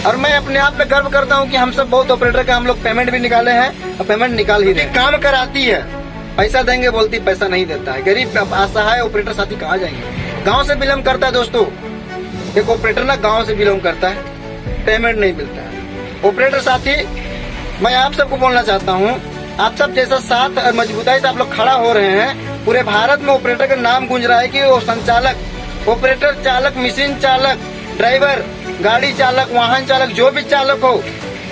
और मैं अपने आप में गर्व करता हूँ कि हम सब बहुत ऑपरेटर का हम लोग पेमेंट भी निकाले हैं और पेमेंट निकाल ही रहे हैं। काम कराती है, पैसा देंगे बोलती, पैसा नहीं देता है। गरीब असहाय ऑपरेटर साथी कहाँ जाएंगे? गांव से बिलोंग करता है दोस्तों, एक ऑपरेटर ना गांव से बिलोंग करता है, पेमेंट नहीं मिलता है। ऑपरेटर साथी, मैं आप सबको बोलना चाहता हूँ, आप सब जैसा साथ और मजबूताई से आप लोग खड़ा हो रहे हैं, पूरे भारत में ऑपरेटर का नाम गूंज रहा है कि वो संचालक, ऑपरेटर, चालक, मशीन चालक, ड्राइवर, गाड़ी चालक, वाहन चालक, जो भी चालक हो,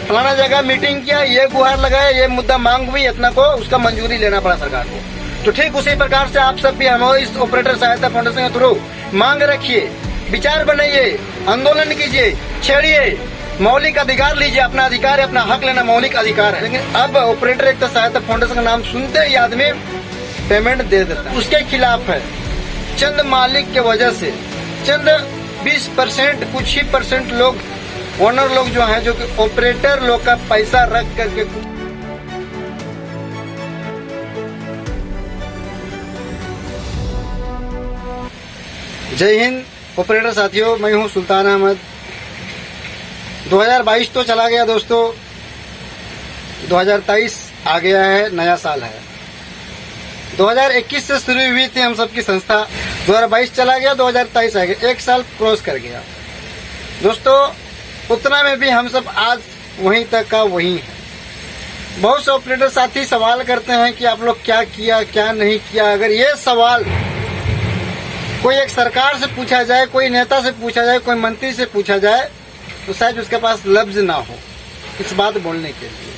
फलाना जगह मीटिंग किया, ये गुहार लगाया, ये मुद्दा मांग हुई, इतना को उसका मंजूरी लेना पड़ा सरकार को। तो ठीक उसी प्रकार से आप सब भी हमारे इस ऑपरेटर सहायता फाउंडेशन के थ्रू मांग रखिए, विचार बनाइए, आंदोलन कीजिए, छेड़िए, मौलिक अधिकार लीजिए। अपना अधिकार है, अपना हक लेना मौलिक अधिकार है। लेकिन अब ऑपरेटर एकता सहायता फाउंडेशन का नाम सुनते ही आदमी पेमेंट दे देता है, उसके खिलाफ है। चंद मालिक के वजह से चंद 20%, कुछ ही परसेंट लोग, ओनर लोग जो हैं, जो कि ऑपरेटर लोग का पैसा रख करके जय हिंद ऑपरेटर साथियों, मैं हूं सुल्तान अहमद। 2022 तो चला गया दोस्तों, 2023 आ गया है, नया साल है। 2021 से शुरू हुई थी हम सबकी संस्था, 2022 चला गया, 2023 आ गया, 1 साल क्रॉस कर गया दोस्तों। उतना में भी हम सब आज वहीं तक का वहीं है। बहुत से ऑपरेटर साथी सवाल करते हैं कि आप लोग क्या किया, क्या नहीं किया। अगर ये सवाल कोई एक सरकार से पूछा जाए, कोई नेता से पूछा जाए, कोई मंत्री से पूछा जाए, तो शायद उसके पास लफ्ज ना हो इस बात बोलने के लिए।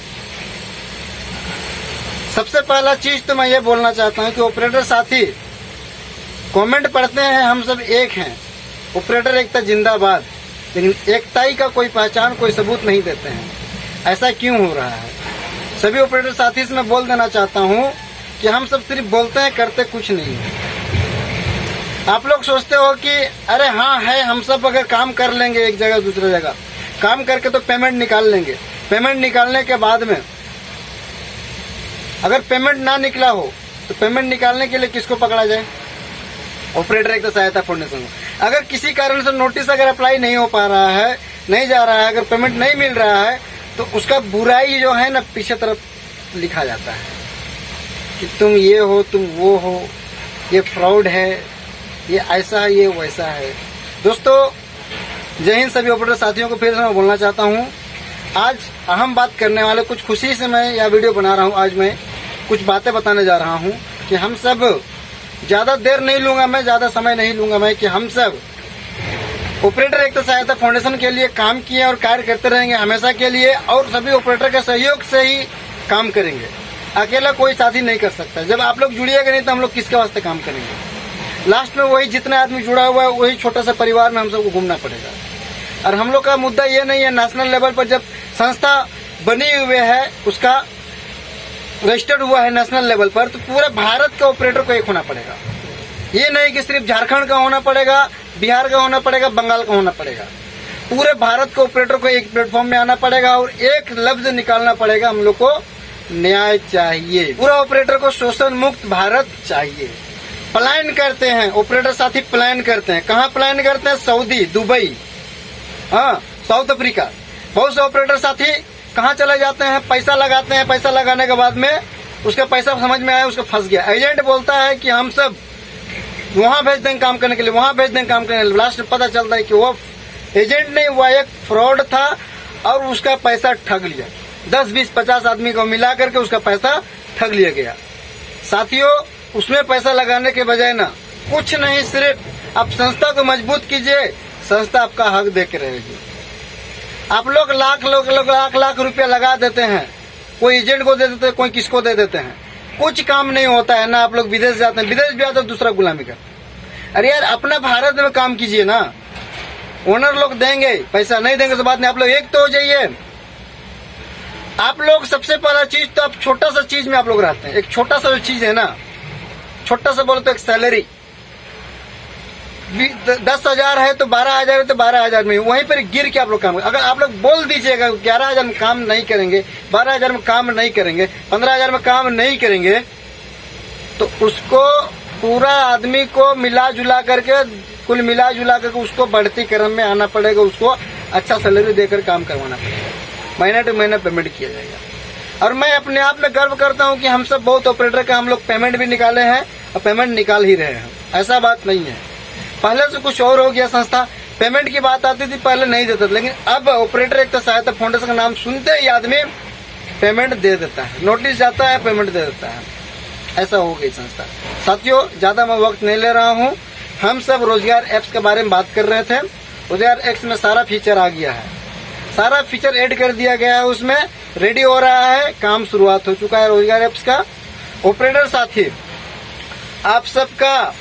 सबसे पहला चीज तो मैं ये बोलना चाहता हूँ कि ऑपरेटर साथी कमेंट पढ़ते हैं, हम सब एक हैं, ऑपरेटर एकता जिंदाबाद, लेकिन एकताई का कोई पहचान, कोई सबूत नहीं देते हैं। ऐसा क्यों हो रहा है? सभी ऑपरेटर साथी से मैं बोल देना चाहता हूँ कि हम सब सिर्फ बोलते हैं, करते कुछ नहीं है। आप लोग सोचते हो कि अरे हाँ है, हम सब अगर काम कर लेंगे एक जगह दूसरी जगह, काम करके तो पेमेंट निकाल लेंगे। पेमेंट निकालने के बाद में अगर पेमेंट ना निकला हो तो पेमेंट निकालने के लिए किसको पकड़ा जाए? ऑपरेटर एकता सहायता फाउंडेशन। अगर किसी कारण से नोटिस अगर अप्लाई नहीं हो पा रहा है, नहीं जा रहा है, अगर पेमेंट नहीं मिल रहा है, तो उसका बुराई जो है ना पीछे तरफ लिखा जाता है कि तुम ये हो, तुम वो हो, ये फ्रॉड है, ये ऐसा है, ये वैसा है। दोस्तों जय हिंद सभी ऑपरेटर साथियों को फिर से मैं बोलना चाहता हूँ। आज अहम बात करने वाले, कुछ खुशी से मैं यह वीडियो बना रहा हूँ। आज मैं कुछ बातें बताने जा रहा हूँ कि हम सब, ज्यादा देर नहीं लूंगा मैं, ज्यादा समय नहीं लूंगा मैं, कि हम सब ऑपरेटर एकता सहायता फाउंडेशन के लिए काम किए और कार्य करते रहेंगे हमेशा के लिए, और सभी ऑपरेटर के सहयोग से ही काम करेंगे। अकेला कोई साथी नहीं कर सकता। जब आप लोग जुड़िएगा नहीं तो हम लोग किसके वास्ते काम करेंगे? लास्ट में वही जितना आदमी जुड़ा हुआ है, वही छोटा सा परिवार में हम सबको घूमना पड़ेगा। और हम लोग का मुद्दा ये नहीं है, नेशनल लेवल पर जब संस्था बनी हुई है, उसका रजिस्टर्ड हुआ है नेशनल लेवल पर, तो पूरे भारत के ऑपरेटर को एक होना पड़ेगा। ये नहीं कि सिर्फ झारखंड का होना पड़ेगा, बिहार का होना पड़ेगा, बंगाल का होना पड़ेगा। पूरे भारत के ऑपरेटर को एक प्लेटफॉर्म में आना पड़ेगा और एक लफ्ज निकालना पड़ेगा, हम लोग को न्याय चाहिए। पूरा ऑपरेटर को शोषण मुक्त भारत चाहिए। प्लान करते हैं ऑपरेटर साथी, प्लान करते हैं। कहाँ प्लान करते हैं? सऊदी, दुबई, हाँ, साउथ अफ्रीका। बहुत से ऑपरेटर साथी कहाँ चले जाते हैं? पैसा लगाते हैं। पैसा लगाने के बाद में उसका पैसा समझ में आया, उसका फंस गया। एजेंट बोलता है कि हम सब वहां भेज देंगे काम करने के लिए, वहां भेज देंगे काम करने के लिए। लास्ट में पता चलता है कि वो एजेंट नहीं, हुआ एक फ्रॉड था और उसका पैसा ठग लिया। 10, 20, 50 आदमी को मिला करके उसका पैसा ठग लिया गया। साथियों, उसमें पैसा लगाने के बजाय ना, कुछ नहीं, सिर्फ आप संस्था को मजबूत कीजिए, संस्था आपका हक दे के रहेगी। आप लोग लाख रुपया लगा देते हैं, कोई एजेंट को दे देते हैं, कोई किसको दे देते हैं, कुछ काम नहीं होता है ना। आप लोग विदेश जाते हैं, विदेश भी आते हैं, दूसरा गुलामी करते हैं। अरे यार, अपना भारत में काम कीजिए ना। ओनर लोग देंगे पैसा, नहीं देंगे तो बात नहीं, आप लोग एक तो हो जाइए। आप लोग सबसे पहला चीज तो आप छोटा सा चीज में आप लोग रहते हैं। एक छोटा सा जो चीज है ना, छोटा सा बोले तो एक सैलरी 10,000 है तो 12,000 है तो 12,000 में वहीं पर गिर के आप लोग काम। अगर आप लोग बोल दीजिएगा 11,000 में काम नहीं करेंगे, 12,000 में काम नहीं करेंगे, 15,000 में काम नहीं करेंगे, तो उसको पूरा आदमी को मिला जुला करके, कुल मिला जुला करके उसको बढ़ती क्रम में आना पड़ेगा, उसको अच्छा सैलरी देकर काम करवाना पड़ेगा, महीना टू महीना पेमेंट किया जाएगा। और मैं अपने आप में गर्व करता हूं कि हम सब बहुत ऑपरेटर का हम लोग पेमेंट भी निकाले हैं और पेमेंट निकाल ही रहे हैं। ऐसा बात नहीं है, पहले से कुछ और हो गया संस्था। पेमेंट की बात आती थी पहले नहीं देता था, लेकिन अब ऑपरेटर एकता सहायता फाउंडेशन का नाम सुनते ही आदमी पेमेंट दे देता है, नोटिस जाता है पेमेंट दे देता है। ऐसा हो गई संस्था। साथियों, ज्यादा मैं वक्त नहीं ले रहा हूं। हम सब रोजगार एप्स के बारे में बात कर रहे थे। रोजगार एप्स में सारा फीचर आ गया है, सारा फीचर ऐड कर दिया गया है, उसमें रेडी हो रहा है, काम शुरुआत हो चुका है रोजगार एप्स का। ऑपरेटर साथी, आप सबका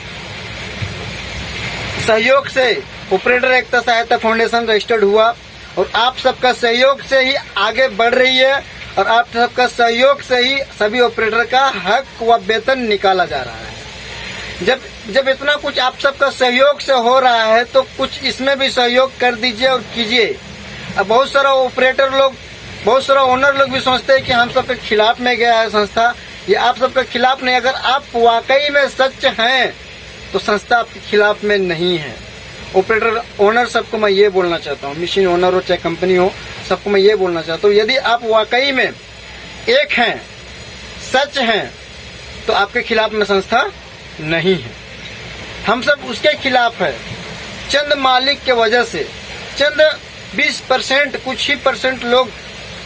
सहयोग से ऑपरेटर एकता सहायता फाउंडेशन रजिस्टर्ड हुआ और आप सबका सहयोग से ही आगे बढ़ रही है और आप सबका सहयोग से ही सभी ऑपरेटर का हक व वेतन निकाला जा रहा है। जब इतना कुछ आप सबका सहयोग से हो रहा है तो कुछ इसमें भी सहयोग कर दीजिए और कीजिए। अब बहुत सारा ऑपरेटर लोग, बहुत सारा ओनर लोग भी सोचते हैं कि हम सबके खिलाफ में गया है संस्था। ये आप सबके खिलाफ नहीं, अगर आप वाकई में सच हैं तो संस्था आपके खिलाफ में नहीं है। ऑपरेटर ओनर सबको मैं ये बोलना चाहता हूँ, मशीन ओनर हो चाहे कंपनी हो, सबको मैं ये बोलना चाहता हूँ, यदि आप वाकई में एक हैं, सच हैं, तो आपके खिलाफ में संस्था नहीं है। हम सब उसके खिलाफ है, चंद मालिक के वजह से, चंद 20% कुछ ही परसेंट लोग,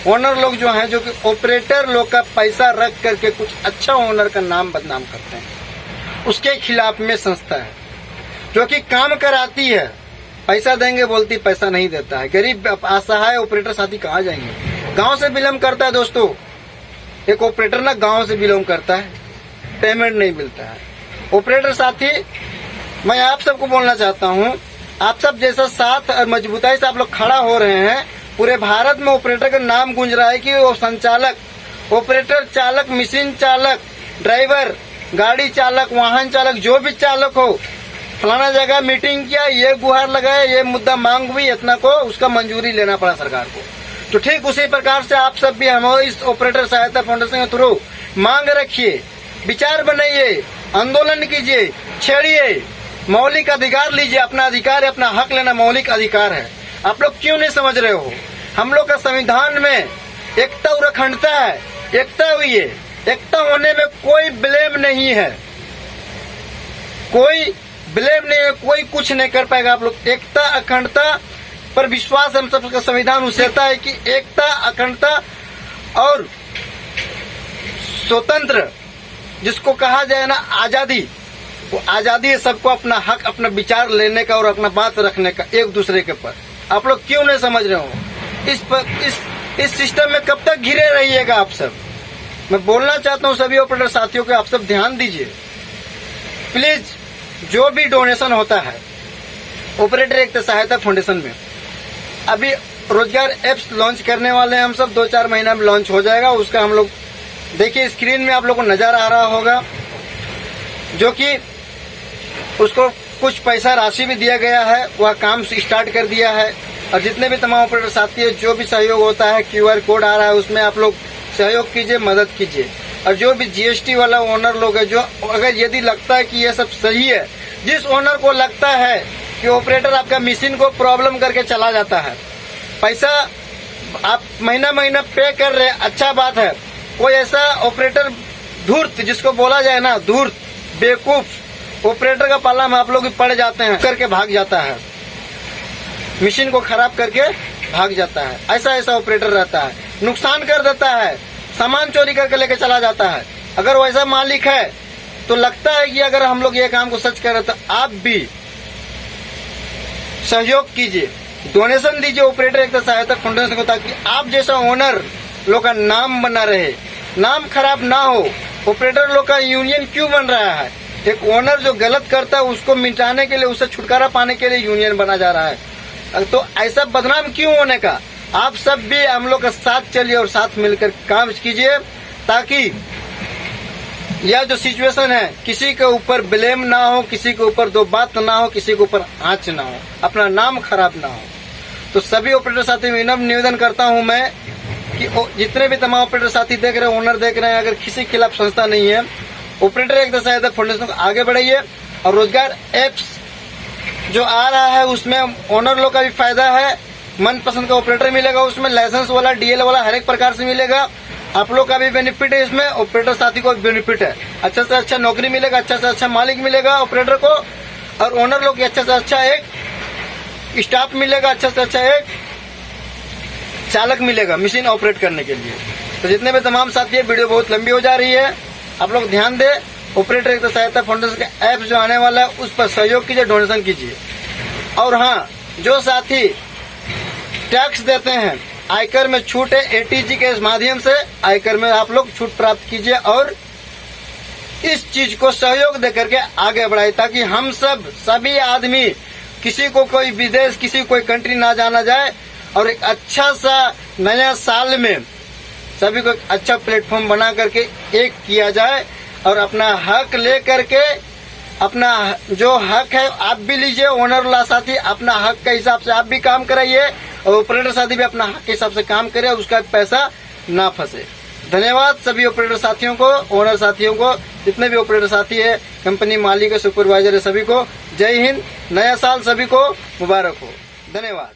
ओनर लोग जो हैं, जो कि ऑपरेटर लोग का पैसा रख करके कुछ अच्छा ओनर का नाम बदनाम करते हैं, उसके खिलाफ में संस्था है। जो कि काम कराती है, पैसा देंगे बोलती, पैसा नहीं देता है। गरीब असहाय ऑपरेटर साथी कहाँ जाएंगे? गांव से बिलोंग करता है दोस्तों, एक ऑपरेटर ना गांव से बिलोंग करता है, पेमेंट नहीं मिलता है। ऑपरेटर साथी, मैं आप सबको बोलना चाहता हूँ, आप सब जैसा साथ और मजबूताई से आप लोग खड़ा हो रहे हैं, पूरे भारत में ऑपरेटर का नाम गूंज रहा है कि वो संचालक, ऑपरेटर, चालक, मशीन चालक, ड्राइवर, गाड़ी चालक, वाहन चालक, जो भी चालक हो, फलाना जगह मीटिंग किया, ये गुहार लगाया, ये मुद्दा मांग हुई, इतना को उसका मंजूरी लेना पड़ा सरकार को। तो ठीक उसी प्रकार से आप सब भी हमारे इस ऑपरेटर सहायता फाउंडेशन के थ्रू मांग रखिए, विचार बनाइए, आंदोलन कीजिए, छेड़िए, मौलिक अधिकार लीजिए। अपना अधिकार है, अपना हक लेना मौलिक अधिकार है। आप लोग क्यों नहीं समझ रहे हो? हम लोग का संविधान में एकता और अखंडता है, एकता हुई है, एकता होने में कोई ब्लेम नहीं है, कोई ब्लेम नहीं है, कोई कुछ नहीं कर पाएगा। आप लोग एकता अखंडता पर विश्वास, हम सबका संविधान उसेता है कि एकता, अखंडता और स्वतंत्र, जिसको कहा जाए ना आजादी, वो आजादी है सबको अपना हक, अपना विचार लेने का और अपना बात रखने का एक दूसरे के ऊपर। आप लोग क्यों नहीं समझ रहे हो? इस सिस्टम में कब तक घिरे रहिएगा आप सब? मैं बोलना चाहता हूँ सभी ऑपरेटर साथियों को, आप सब ध्यान दीजिए प्लीज। जो भी डोनेशन होता है ऑपरेटर एकता सहायता फाउंडेशन में, अभी रोजगार एप्स लॉन्च करने वाले हैं हम सब, 2-4 महीना में लॉन्च हो जाएगा। उसका हम लोग देखिए स्क्रीन में आप लोग को नजर आ रहा होगा, जो कि उसको कुछ पैसा राशि भी दिया गया है, वह काम स्टार्ट कर दिया है। और जितने भी तमाम ऑपरेटर साथी है, जो भी सहयोग होता है, QR कोड आ रहा है, उसमें आप लोग सहयोग कीजिए, मदद कीजिए। और जो भी GST वाला ओनर लोग है, जो अगर यदि लगता है कि ये सब सही है, जिस ओनर को लगता है कि ऑपरेटर आपका मशीन को प्रॉब्लम करके चला जाता है, पैसा आप महीना महीना पे कर रहे, अच्छा बात है। कोई ऐसा ऑपरेटर धूर्त, जिसको बोला जाए ना धूर्त, बेवकूफ ऑपरेटर का पाला में आप लोग भी पड़ जाते हैं, करके भाग जाता है, मशीन को खराब करके भाग जाता है। ऐसा ऑपरेटर रहता है, नुकसान कर देता है, सामान चोरी करके लेके चला जाता है। अगर वैसा मालिक है तो लगता है कि अगर हम लोग ये काम को सच कर रहे तो आप भी सहयोग कीजिए, डोनेशन दीजिए ऑपरेटर एकता सहायता फाउंडेशन को, ताकि आप जैसा ओनर लोग का नाम बना रहे, नाम खराब ना हो। ऑपरेटर लोग का यूनियन क्यों बन रहा है? एक ओनर जो गलत करता है उसको मिटाने के लिए, उससे छुटकारा पाने के लिए यूनियन बना जा रहा है। तो ऐसा बदनाम क्यों होने का? आप सब भी हम लोग का साथ चलिए और साथ मिलकर काम कीजिए, ताकि यह जो सिचुएशन है, किसी के ऊपर ब्लेम ना हो, किसी के ऊपर दो बात ना हो, किसी के ऊपर आंच ना हो, अपना नाम खराब ना हो। तो सभी ऑपरेटर साथी विनम्र निवेदन करता हूं मैं कि जितने भी तमाम ऑपरेटर साथी देख रहे हैं, ओनर देख रहे हैं, अगर किसी के खिलाफ संस्था नहीं है, ऑपरेटर एकता सहायता फाउंडेशन को आगे बढ़ाइए। और रोजगार एप्स जो आ रहा है उसमें ओनर लोग का भी फायदा है, मनपसंद का ऑपरेटर मिलेगा, उसमें लाइसेंस वाला, डीएल वाला, हर एक प्रकार से मिलेगा। आप लोग का भी बेनिफिट है इसमें, ऑपरेटर साथी को भी बेनिफिट है। अच्छा से अच्छा नौकरी मिलेगा, अच्छा से अच्छा मालिक मिलेगा ऑपरेटर को, और ओनर लोग अच्छा से अच्छा एक स्टाफ मिलेगा, अच्छा से अच्छा एक चालक मिलेगा मशीन ऑपरेट करने के लिए। तो जितने भी तमाम साथी है, वीडियो बहुत लंबी हो जा रही है, आप लोग ध्यान दें। ऑपरेटर एक सहायता फाउंडेशन का ऐप जो आने वाला है उस पर सहयोग कीजिए, डोनेशन कीजिए। और हाँ, जो साथी टैक्स देते हैं, आयकर में छूट है, एटीजी के माध्यम से आयकर में आप लोग छूट प्राप्त कीजिए और इस चीज को सहयोग देकर के आगे बढ़ाए, ताकि हम सभी आदमी, किसी को कोई विदेश, किसी कोई कंट्री ना जाना जाए, और एक अच्छा सा नया साल में सभी को एक अच्छा प्लेटफॉर्म बना करके एक किया जाए और अपना हक ले करके, अपना जो हक है आप भी लीजिए, ओनर वाला साथी अपना हक के हिसाब से आप भी काम कराइए, और ऑपरेटर साथी भी अपना हक के हिसाब से काम करे और उसका पैसा ना फंसे। धन्यवाद सभी ऑपरेटर साथियों को, ओनर साथियों को, जितने भी ऑपरेटर साथी है, कंपनी मालिक है, सुपरवाइजर है, सभी को जय हिंद। नया साल सभी को मुबारक हो। धन्यवाद।